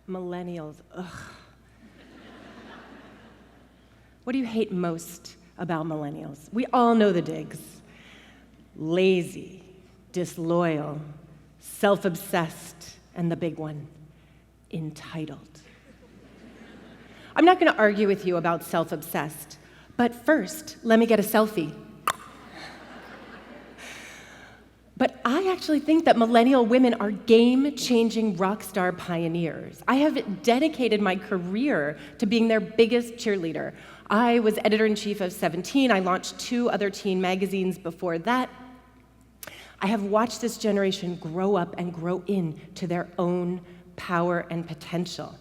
Millennials, ugh. What do you hate most about millennials? We all know the digs. Lazy, disloyal, self-obsessed, and the big one, entitled. I'm not gonna argue with you about self-obsessed, but first, let me get a selfie. But I actually think that millennial women are game-changing rock star pioneers. I have dedicated my career to being their biggest cheerleader. I was editor-in-chief of 17. I launched 2 other teen magazines before that. I have watched this generation grow up and grow into their own power and potential.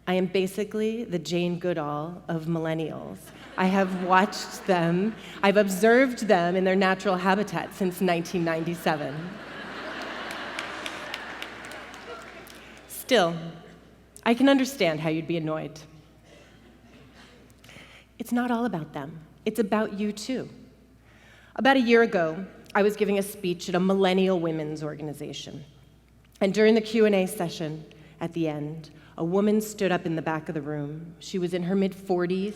I am basically the Jane Goodall of millennials. I have watched them, I've observed them in their natural habitat since 1997. Still, I can understand how you'd be annoyed. It's not all about them. It's about you too. About a year ago, I was giving a speech at a millennial women's organization. And during the Q&A session at the end, a woman stood up in the back of the room. She was in her mid-40s,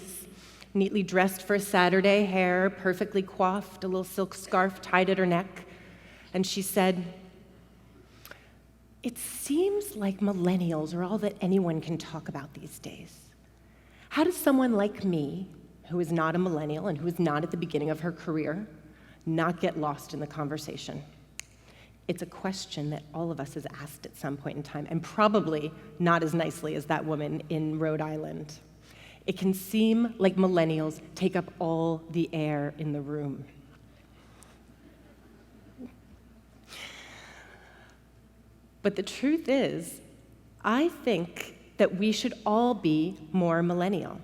neatly dressed for a Saturday, hair perfectly coiffed, a little silk scarf tied at her neck. And she said, "It seems like millennials are all that anyone can talk about these days. How does someone like me, who is not a millennial and who is not at the beginning of her career, not get lost in the conversation?" It's a question that all of us has asked at some point in time, and probably not as nicely as that woman in Rhode Island. It can seem like millennials take up all the air in the room. But the truth is, I think that we should all be more millennial.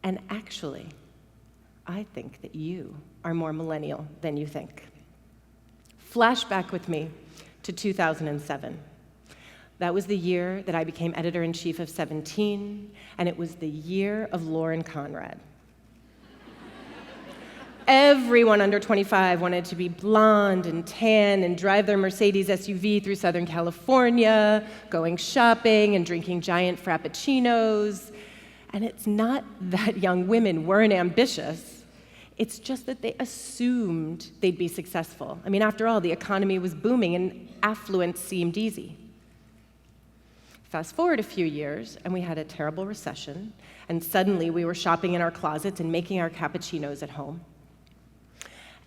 And actually, I think that you are more millennial than you think. Flashback with me to 2007. That was the year that I became editor-in-chief of 17, and it was the year of Lauren Conrad. Everyone under 25 wanted to be blonde and tan and drive their Mercedes SUV through Southern California, going shopping and drinking giant frappuccinos. And it's not that young women weren't ambitious. It's just that they assumed they'd be successful. I mean, after all, the economy was booming and affluence seemed easy. Fast forward a few years, and we had a terrible recession, and suddenly we were shopping in our closets and making our cappuccinos at home.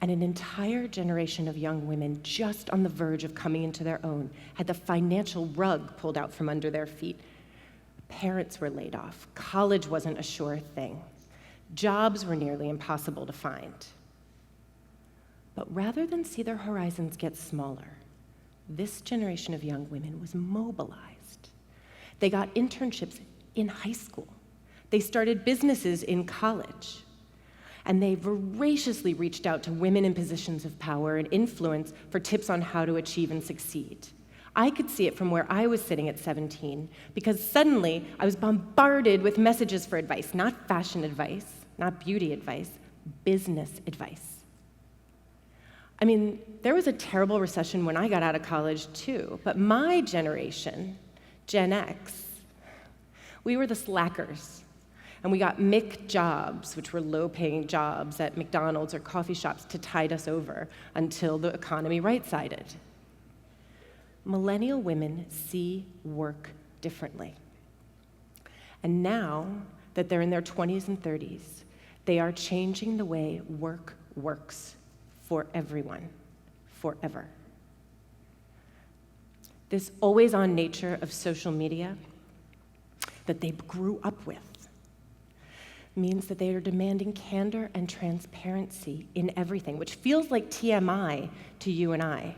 And an entire generation of young women just on the verge of coming into their own had the financial rug pulled out from under their feet. Parents were laid off. College wasn't a sure thing. Jobs were nearly impossible to find. But rather than see their horizons get smaller, this generation of young women was mobilized. They got internships in high school. They started businesses in college. And they voraciously reached out to women in positions of power and influence for tips on how to achieve and succeed. I could see it from where I was sitting at 17, because suddenly I was bombarded with messages for advice, not fashion advice, not beauty advice, business advice. I mean, there was a terrible recession when I got out of college too, but my generation, Gen X, we were the slackers. And we got Mick jobs, which were low-paying jobs at McDonald's or coffee shops, to tide us over until the economy right-sided. Millennial women see work differently. And now that they're in their 20s and 30s, they are changing the way work works for everyone, forever. This always-on nature of social media that they grew up with means that they are demanding candor and transparency in everything, which feels like TMI to you and I.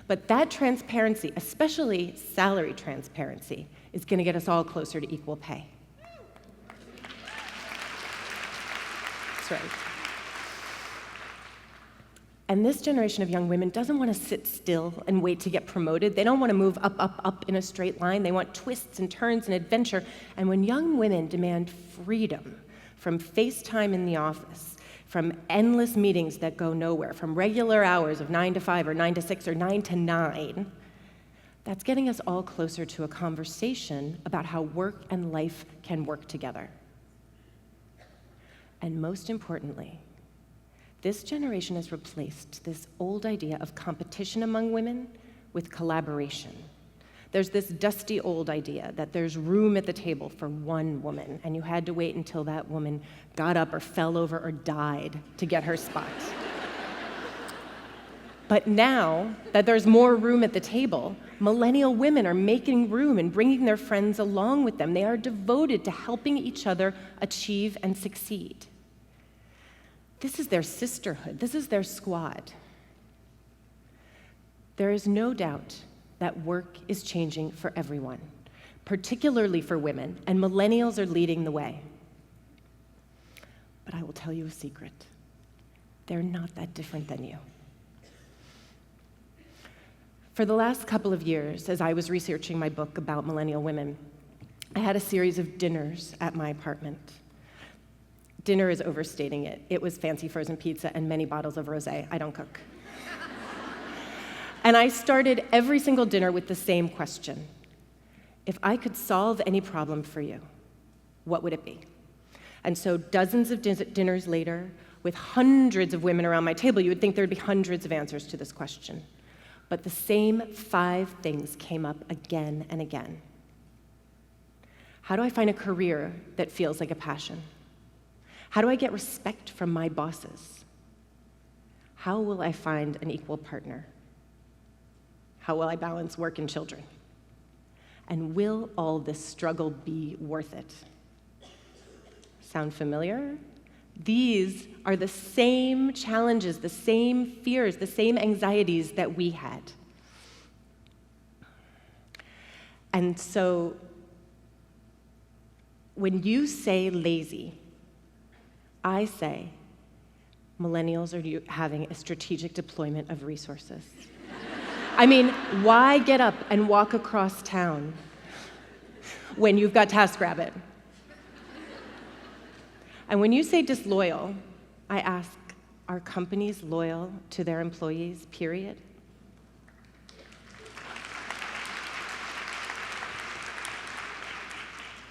But that transparency, especially salary transparency, is going to get us all closer to equal pay. That's right. And this generation of young women doesn't want to sit still and wait to get promoted. They don't want to move up, up, up in a straight line. They want twists and turns and adventure. And when young women demand freedom from FaceTime in the office, from endless meetings that go nowhere, from regular hours of 9 to 5 or 9 to 6 or 9 to 9, That's getting us all closer to a conversation about how work and life can work together. And most importantly, this generation has replaced this old idea of competition among women with collaboration. There's this dusty old idea that there's room at the table for one woman, and you had to wait until that woman got up or fell over or died to get her spot. But now that there's more room at the table, millennial women are making room and bringing their friends along with them. They are devoted to helping each other achieve and succeed. This is their sisterhood. This is their squad. There is no doubt that work is changing for everyone, particularly for women, and millennials are leading the way. But I will tell you a secret. They're not that different than you. For the last couple of years, as I was researching my book about millennial women, I had a series of dinners at my apartment. Dinner is overstating it. It was fancy frozen pizza and many bottles of rosé. I don't cook. And I started every single dinner with the same question. If I could solve any problem for you, what would it be? And so dozens of dinners later, with hundreds of women around my table, you would think there'd be hundreds of answers to this question. But the same 5 things came up again and again. How do I find a career that feels like a passion? How do I get respect from my bosses? How will I find an equal partner? How will I balance work and children? And will all this struggle be worth it? Sound familiar? These are the same challenges, the same fears, the same anxieties that we had. And so, when you say lazy, I say millennials are having a strategic deployment of resources. I mean, why get up and walk across town when you've got TaskRabbit? And when you say disloyal, I ask, are companies loyal to their employees, period?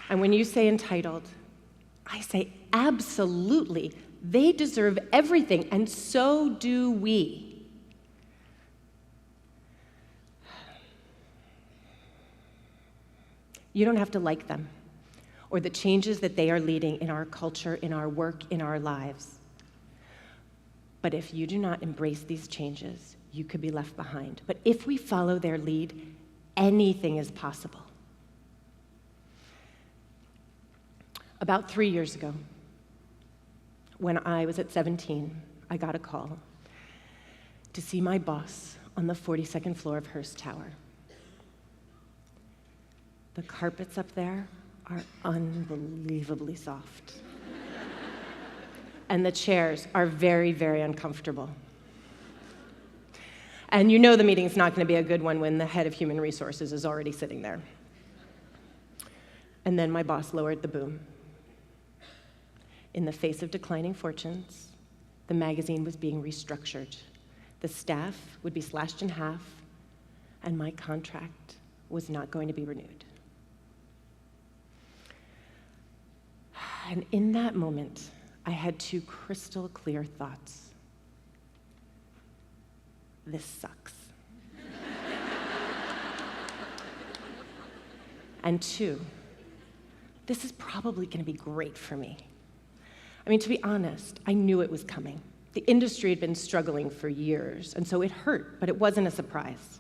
And when you say entitled, I say absolutely. They deserve everything, and so do we. You don't have to like them or the changes that they are leading in our culture, in our work, in our lives. But if you do not embrace these changes, you could be left behind. But if we follow their lead, anything is possible. About 3 years ago, when I was at 17, I got a call to see my boss on the 42nd floor of Hearst Tower. The carpets up there are unbelievably soft. And the chairs are very, very uncomfortable. And you know the meeting's not going to be a good one when the head of human resources is already sitting there. And then my boss lowered the boom. In the face of declining fortunes, the magazine was being restructured. The staff would be slashed in half, and my contract was not going to be renewed. And in that moment, I had 2 crystal clear thoughts. This sucks. And 2, this is probably going to be great for me. I mean, to be honest, I knew it was coming. The industry had been struggling for years, and so it hurt, but it wasn't a surprise.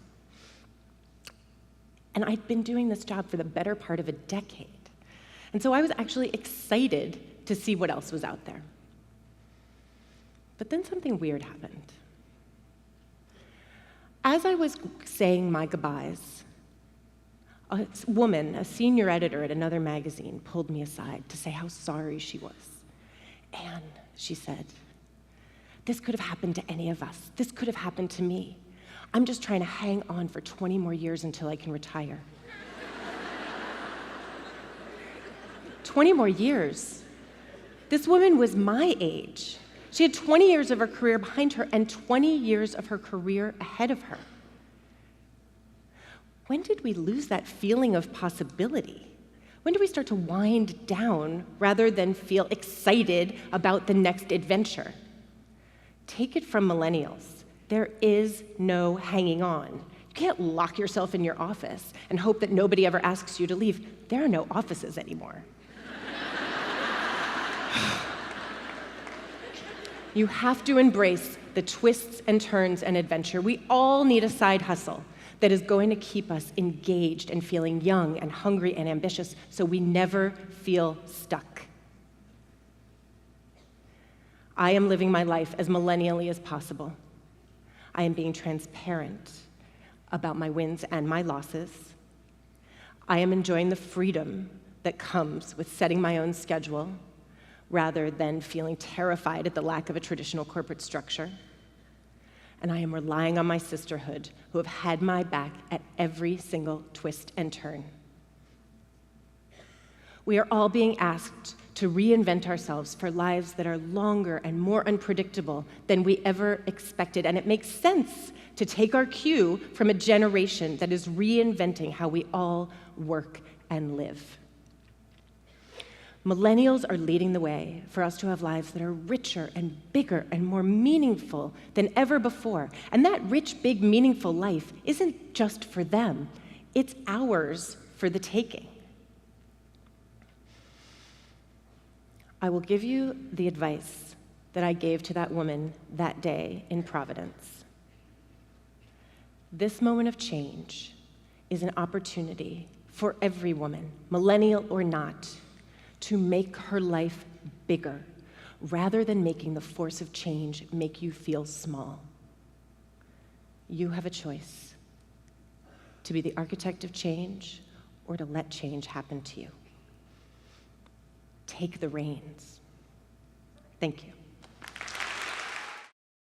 And I'd been doing this job for the better part of a decade. And so I was actually excited to see what else was out there. But then something weird happened. As I was saying my goodbyes, a woman, a senior editor at another magazine, pulled me aside to say how sorry she was. "Anne," she said, "this could have happened to any of us. This could have happened to me. I'm just trying to hang on for 20 more years until I can retire." 20 more years. This woman was my age. She had 20 years of her career behind her and 20 years of her career ahead of her. When did we lose that feeling of possibility? When do we start to wind down rather than feel excited about the next adventure? Take it from millennials. There is no hanging on. You can't lock yourself in your office and hope that nobody ever asks you to leave. There are no offices anymore. You have to embrace the twists and turns and adventure. We all need a side hustle that is going to keep us engaged and feeling young and hungry and ambitious so we never feel stuck. I am living my life as millennially as possible. I am being transparent about my wins and my losses. I am enjoying the freedom that comes with setting my own schedule rather than feeling terrified at the lack of a traditional corporate structure. And I am relying on my sisterhood, who have had my back at every single twist and turn. We are all being asked to reinvent ourselves for lives that are longer and more unpredictable than we ever expected. And it makes sense to take our cue from a generation that is reinventing how we all work and live. Millennials are leading the way for us to have lives that are richer and bigger and more meaningful than ever before. And that rich, big, meaningful life isn't just for them. It's ours for the taking. I will give you the advice that I gave to that woman that day in Providence. This moment of change is an opportunity for every woman, millennial or not, to make her life bigger, rather than making the force of change make you feel small. You have a choice to be the architect of change or to let change happen to you. Take the reins. Thank you.